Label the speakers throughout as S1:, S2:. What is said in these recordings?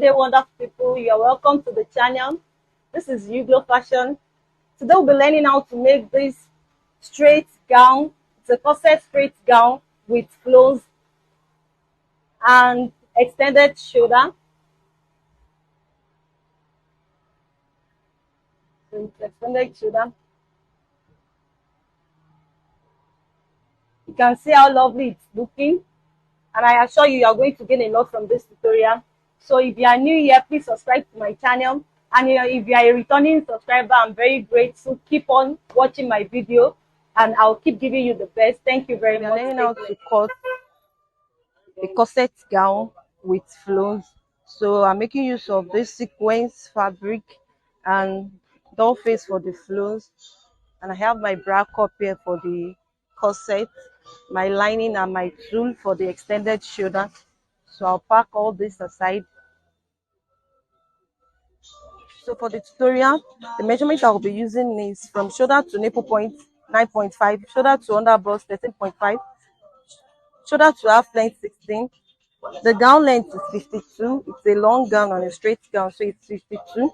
S1: day, wonderful people. You're welcome to the channel. This is Uglo Fashion. Today we'll be learning how to make this straight gown. It's a corset straight gown with flows and extended shoulder. So it's extended shoulder. You can see how lovely it's looking, and I assure you, are going to gain a lot from this tutorial. So if you are new here, please subscribe to my channel, and if you are a returning subscriber, I'm very grateful. Keep on watching my video and I'll keep giving you the best. Thank you very much. Learning how to cut a corset gown with flows. So I'm making use of this sequence fabric and doll face for the flows, and I have my bra cup here for the corset, my lining and my tool for the extended shoulder. So I'll pack all this aside. So for the tutorial, the measurement I'll be using is from shoulder to nipple point 9.5, shoulder to under bust 13.5, shoulder to half length 16. The gown length is 52. It's a long gown and a straight gown, so it's 52.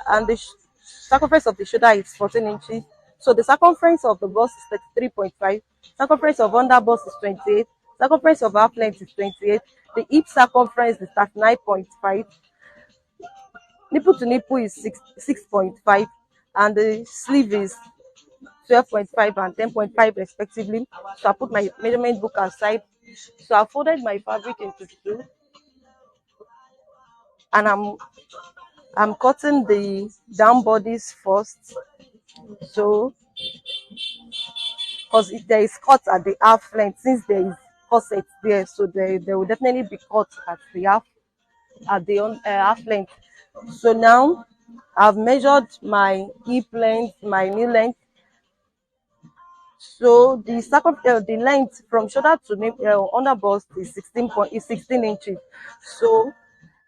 S1: And the circumference of the shoulder is 14 inches. So the circumference of the bust is 33.5. Circumference of under bust is 28. Circumference of half length is 28. The hip circumference is 39.5. Nipple to nipple is 6.5, and the sleeve is 12.5 and 10.5 respectively. So I put my measurement book aside. So I folded my fabric into two, and I'm cutting the down bodice first. So because there is cut at the half length, since there is corset there, so there will definitely be cut at the half length. So now I've measured my hip length, my knee length. So the length from shoulder to under bust is 16 inches. So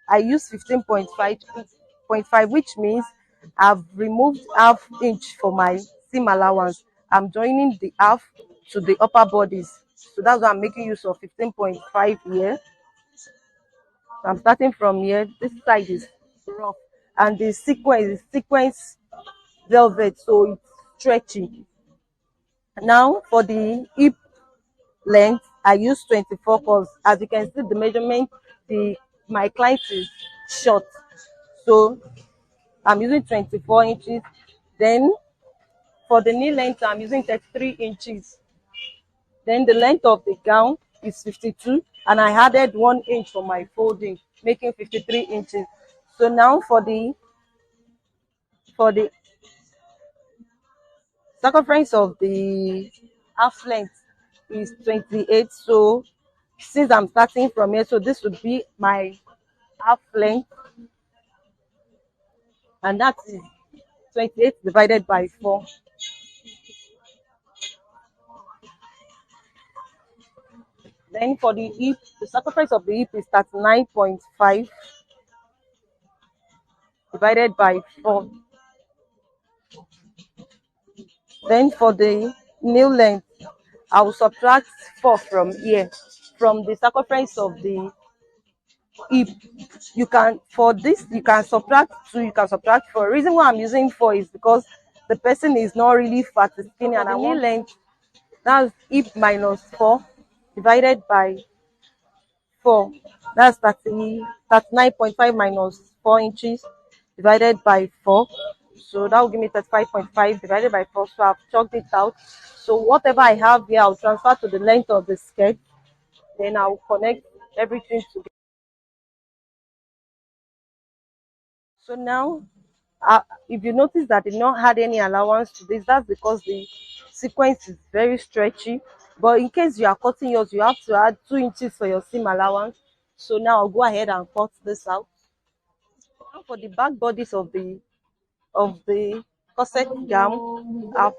S1: I use 15.5, which means I've removed half inch for my seam allowance. I'm joining the half to the upper bodies. So that's why I'm making use of 15.5 here. I'm starting from here. This side is rough, and the sequence velvet, so it's stretchy. Now for the hip length, I use 24 because as you can see the measurement, my client is short, so I'm using 24 inches. Then for the knee length, I'm using 33 inches. Then the length of the gown is 52, and I added 1 inch for my folding, making 53 inches. So now for the circumference of the half length is 28. So since I'm starting from here, so this would be my half length, and that is 28 divided by 4. Then for the hip, the circumference of the hip is 39.5 divided by 4. Then for the knee length, I will subtract 4 from here, from the circumference of the hip. You can subtract 2, you can subtract 4. The reason why I'm using 4 is because the person is not really fat, is skinny, and I want length, that's hip minus 4 divided by 4. That's 39.5 minus 4 inches divided by 4. So that will give me 35.5 divided by 4. So I've chalked it out. So whatever I have here, I'll transfer to the length of the skirt. Then I'll connect everything together. So now, if you notice that I did not add any allowance to this, that's because the sequence is very stretchy. But in case you are cutting yours, you have to add 2 inches for your seam allowance. So now I'll go ahead and cut this out. Now for the back bodice of the corset gown, I've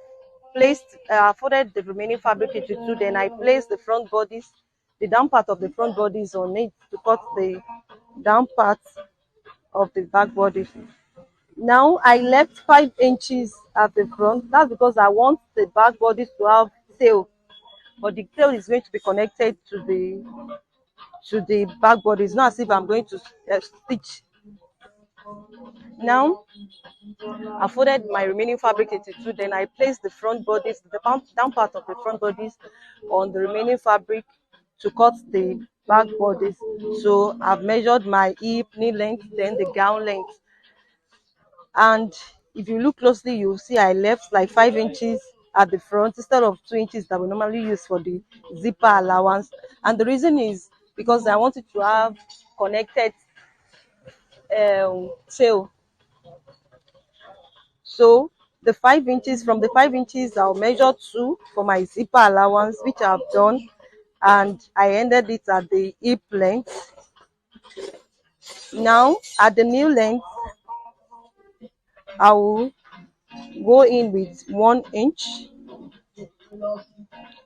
S1: folded the remaining fabric into two. Then I placed the front bodice, the down part of the front bodice on it to cut the down part of the back bodice. Now I left 5 inches at the front. That's because I want the back bodice to have tail, but the tail is going to be connected to to the back body. It's not as if I'm going to stitch. Now I folded my remaining fabric into two, then I placed the front bodice, the down part of the front bodice on the remaining fabric to cut the back bodice. So I've measured my hip, knee length, then the gown length. And if you look closely, you'll see I left like 5 inches at the front instead of 2 inches that we normally use for the zipper allowance. And the reason is because I wanted to have connected tail. So the 5 inches, from the 5 inches, I'll measure 2 for my zipper allowance, which I've done, and I ended it at the hip length. Now at the knee length, I will go in with 1 inch.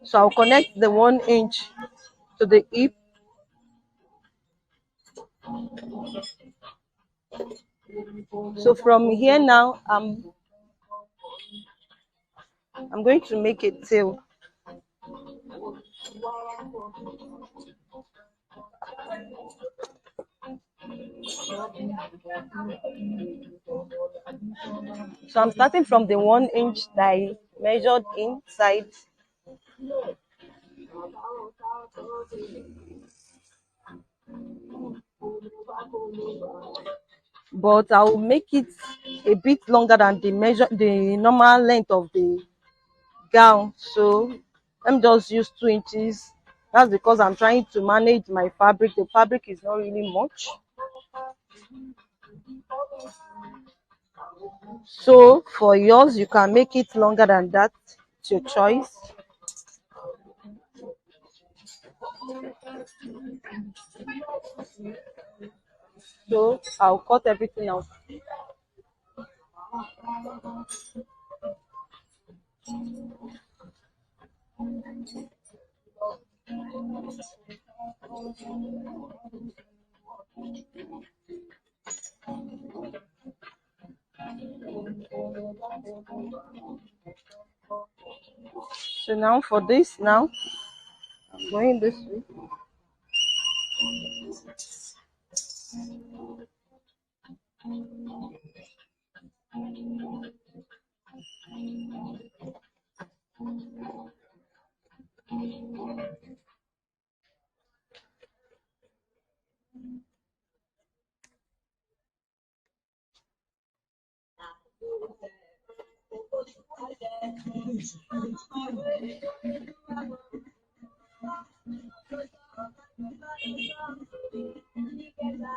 S1: So I'll connect the 1 inch to the hip. So from here now, I'm going to make a tail. So I'm starting from the 1 inch that I measured inside. But I will make it a bit longer than the normal length of the gown. So let me just use 2 inches. That's because I'm trying to manage my fabric. The fabric is not really much. So for yours, you can make it longer than that. It's your choice. So I'll cut everything out. So now for this, now I'm going this way.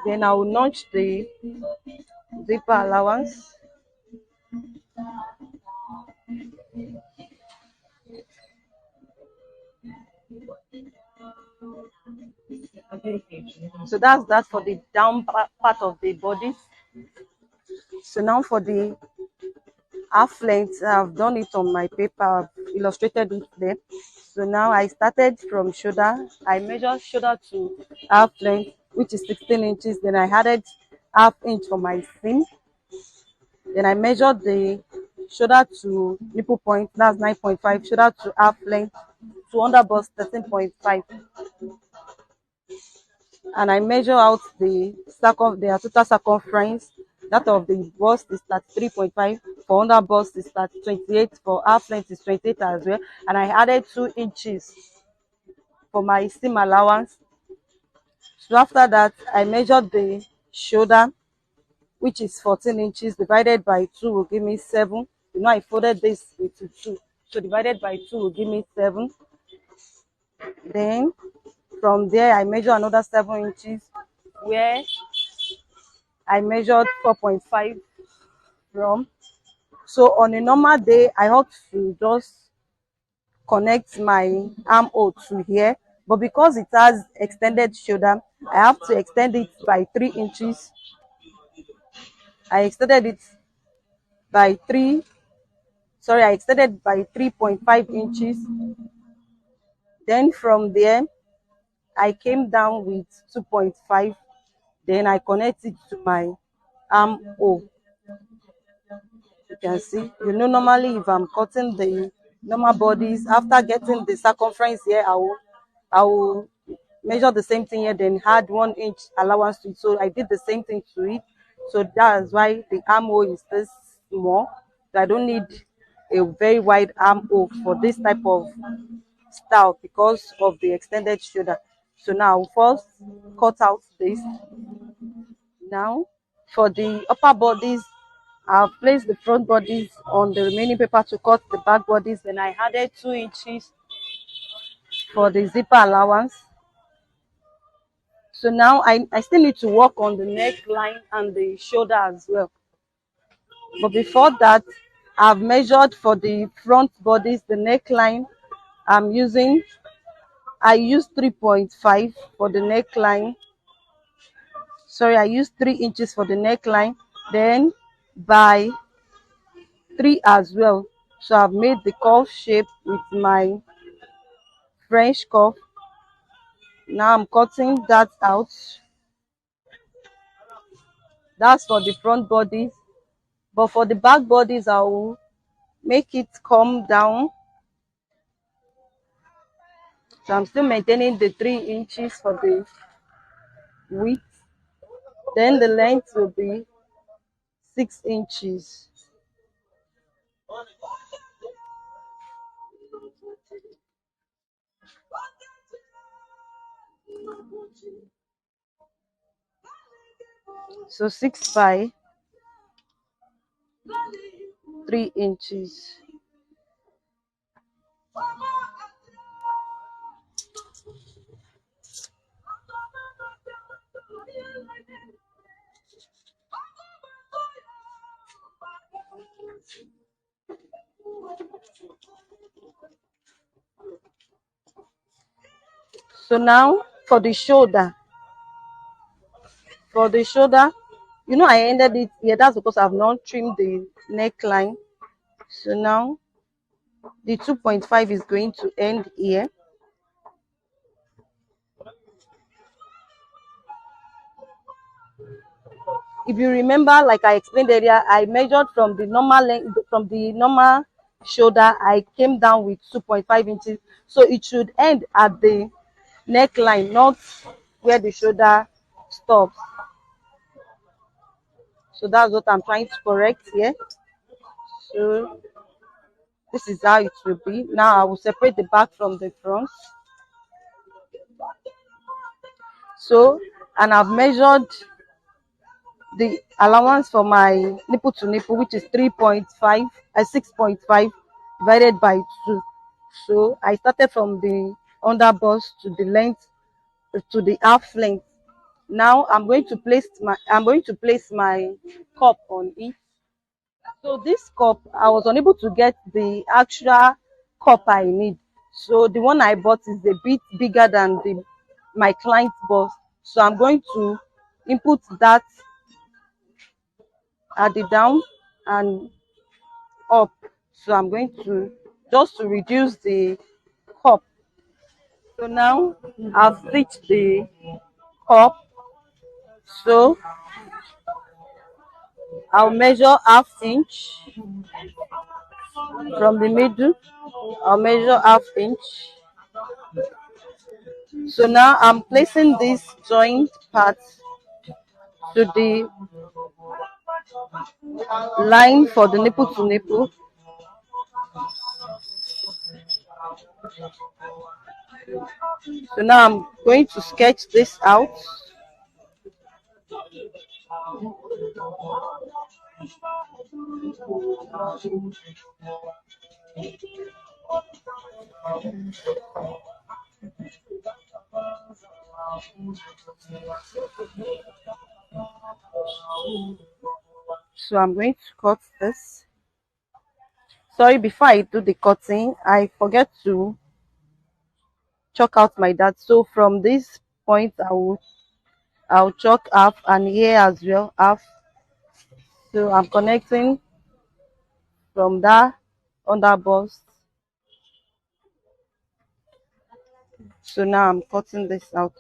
S1: Then I will notch the zipper allowance. So that's that for the down part of the body. So now for the half length, I've done it on my paper, I've illustrated it there. So now I started from shoulder. I measured shoulder to half length, which is 16 inches. Then I added half inch for my seam. Then I measured the shoulder to nipple point, that's 9.5, shoulder to half length, to under bust 13.5. And I measure out the total circumference. That of the bust is 33.5, for under bust is 28, for half length is 28 as well. And I added 2 inches for my seam allowance. So after that, I measured the shoulder, which is 14 inches, divided by 2 will give me 7. You know, I folded this with 2. So divided by 2 will give me 7. Then from there, I measure another 7 inches, where I measured 4.5 from. So on a normal day, I ought to just connect my armhole to here. But because it has extended shoulder, I have to extend it by 3 inches. I extended it by 3.5 inches. Then from there, I came down with 2.5. Then I connect it to my armhole. You can see, normally if I'm cutting the normal bodies, after getting the circumference here, I will measured the same thing here, then had 1 inch allowance to it. So I did the same thing to it. So that's why the armhole is this small. So I don't need a very wide armhole for this type of style because of the extended shoulder. So now I'll first cut out this. Now for the upper bodies, I've placed the front bodies on the remaining paper to cut the back bodies. Then I added 2 inches for the zipper allowance. So now I still need to work on the neckline and the shoulder as well. But before that, I've measured for the front bodies, the neckline. I use 3.5 for the neckline. Sorry, I used 3 inches for the neckline. Then by 3 as well. So I've made the cuff shape with my French cuff. Now I'm cutting that out. That's for the front bodies. But for the back bodies, I will make it come down. So I'm still maintaining the 3 inches for the width. Then the length will be 6 inches. So 6 by 3 inches. So now for the shoulder. For the shoulder, I ended it here. That's because I've not trimmed the neckline. So now the 2.5 is going to end here. If you remember, like I explained earlier, I measured from the normal length, from the normal shoulder, I came down with 2.5 inches. So it should end at the neckline, not where the shoulder stops. So that's what I'm trying to correct here. So this is how it will be. Now I will separate the back from the front. So, and I've measured the allowance for my nipple to nipple, which is 3.5 and 6.5 divided by 2. So I started from the under bust to the length, to the half length. Now I'm going to place my cup on it. So this cup, I was unable to get the actual cup I need. So the one I bought is a bit bigger than my client bust. So I'm going to input that at the down and up. So I'm going to just to reduce the cup. So now I've stitched the cup. So I'll measure half inch from the middle. I'll measure half inch. So now I'm placing this joint part to the line for the nipple to nipple. So now I'm going to sketch this out. So I'm going to cut this. Sorry, before I do the cutting, I forget to chalk out my dart. So from this point, I'll chalk half, and here as well half. So I'm connecting from that under bust. So now I'm cutting this out.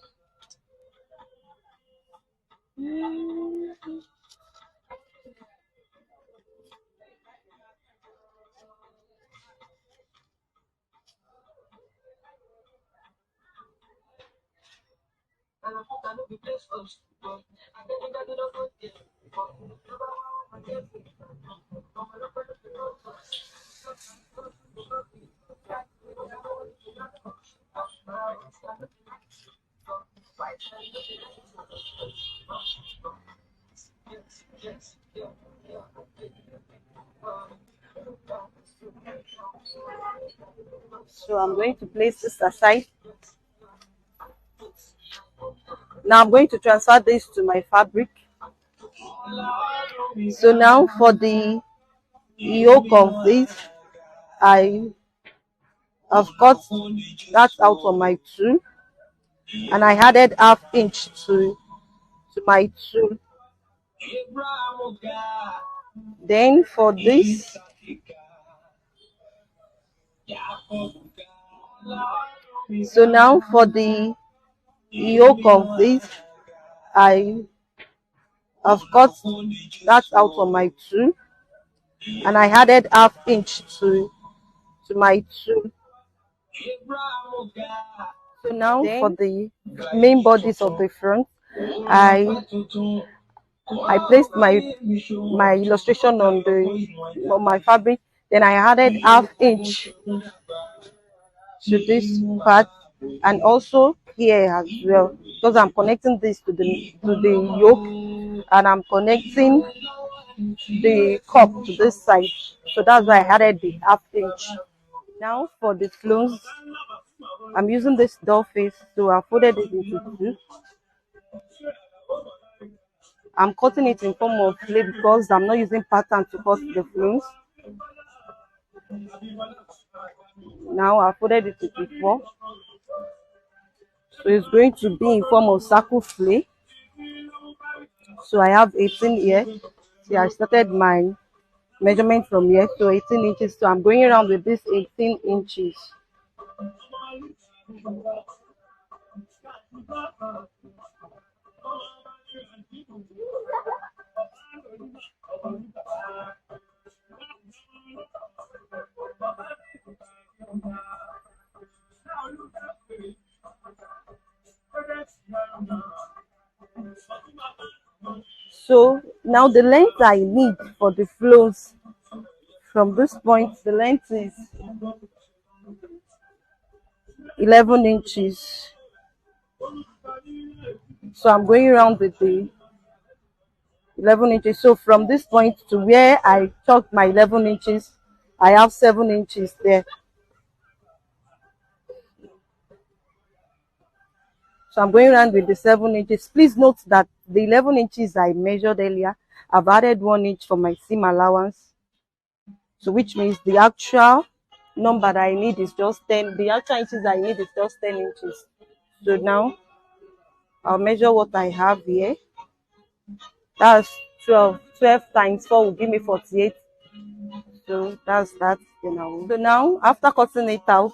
S1: So I'm going to place this aside. Now I'm going to transfer this to my fabric. So now for the yoke of this, I have cut that out on my tool, and I added ½ inch to my tool. Then for this, so now for the yoke of this, I have cut that out on my tool, and I added ½ inch to my tool. So now for the main bodice of the front, I placed my illustration on my fabric. Then I added ½ inch to this part, and also here as well, because I'm connecting this to the yoke, and I'm connecting the cup to this side. So that's why I added the ½ inch. Now for the flounce, I'm using this doll face, so I folded it into two. I'm cutting it in form of flip because I'm not using pattern to cut the flounce. Now I folded it into four. So it's going to be in form of circle flip. So I have 18 here. See, I started my measurement from here, so 18 inches. So I'm going around with this 18 inches. So now the length I need for the flounce from this point, the length is 11 inches. So I'm going around with the 11 inches. So from this point to where I chalked my 11 inches, I have 7 inches there. So I'm going around with the 7 inches. Please note that the 11 inches I measured earlier, I've added 1 inch for my seam allowance. So which means the actual number that I need is just 10. The actual inches I need is just 10 inches. So now I'll measure what I have here. That's 12. 12 times 4 will give me 48. So that's that. So now after cutting it out,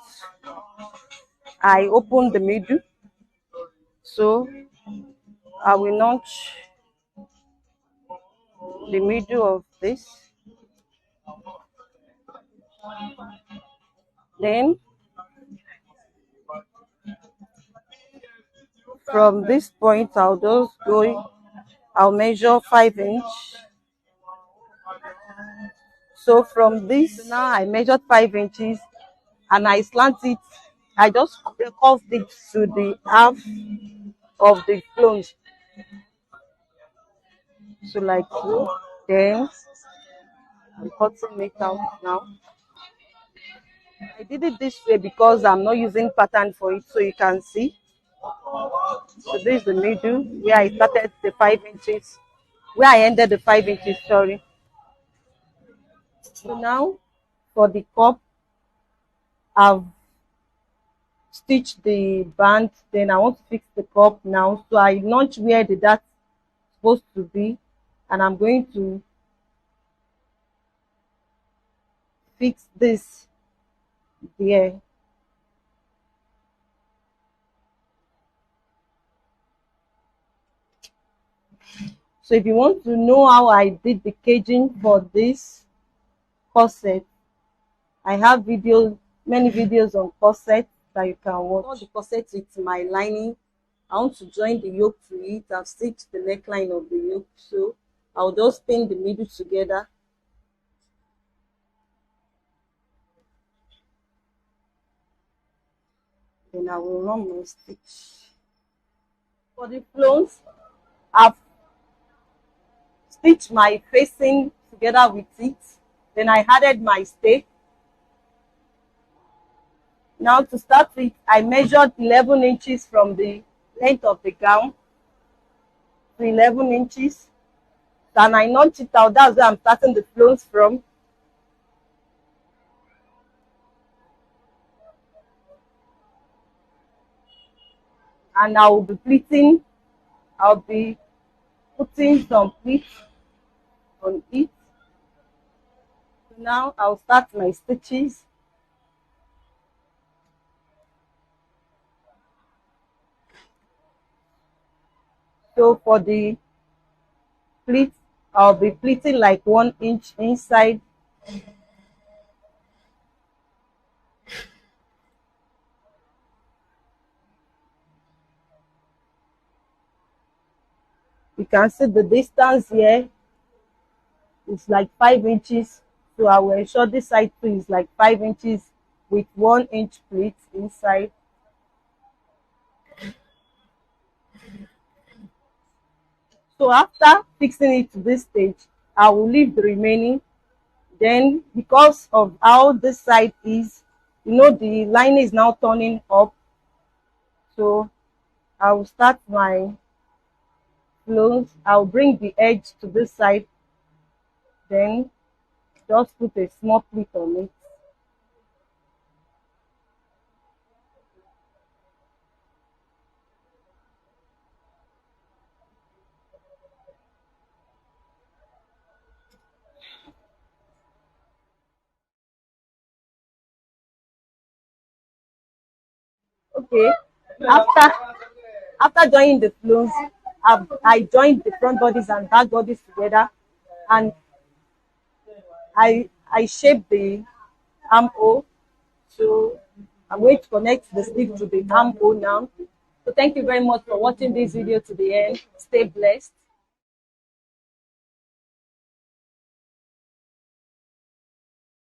S1: I open the middle. So I will notch the middle of this. Then from this point, I'll measure 5 inch. So from this, now I measured 5 inches and I slant it. I just curved it to the half of the flounce. So like so. Then I'm cutting it out now. I did it this way because I'm not using pattern for it, so you can see. So this is the middle where I started the 5 inches, where I ended the 5 inches, sorry. So now for the cup, I've stitched the band, then I want to fix the cup now. So I notch where the dart supposed to be, and I'm going to fix this there. So if you want to know how I did the caging for this corset, I have many videos on corset that you can watch. All the corset with my lining I want to join the yoke to it. I've stitched the neckline of the yoke, so I'll just pin the middle together. Then I will run my stitch. For the flounce, I've stitched my facing together with it. Then I added my stay. Now to start with, I measured 11 inches from the length of the gown to 11 inches. Then I notch it out. That's where I'm starting the flounce from. And I will be pleating. I'll be putting some pleats on it. So now I'll start my stitches. So for the pleats, I'll be pleating like 1 inch inside. You can see the distance here is like 5 inches. So I will ensure this side too is like 5 inches with 1 inch pleat inside. So after fixing it to this stage, I will leave the remaining. Then because of how this side is, you know, the line is now turning up. So I will start my flounce. I'll bring the edge to this side, then just put a small pleat on it. Okay. After after joining the flounce, I joined the front bodies and back bodies together, and I shaped the armhole. So I'm going to connect the sleeve to the armhole now. So thank you very much for watching this video to the end. Stay blessed.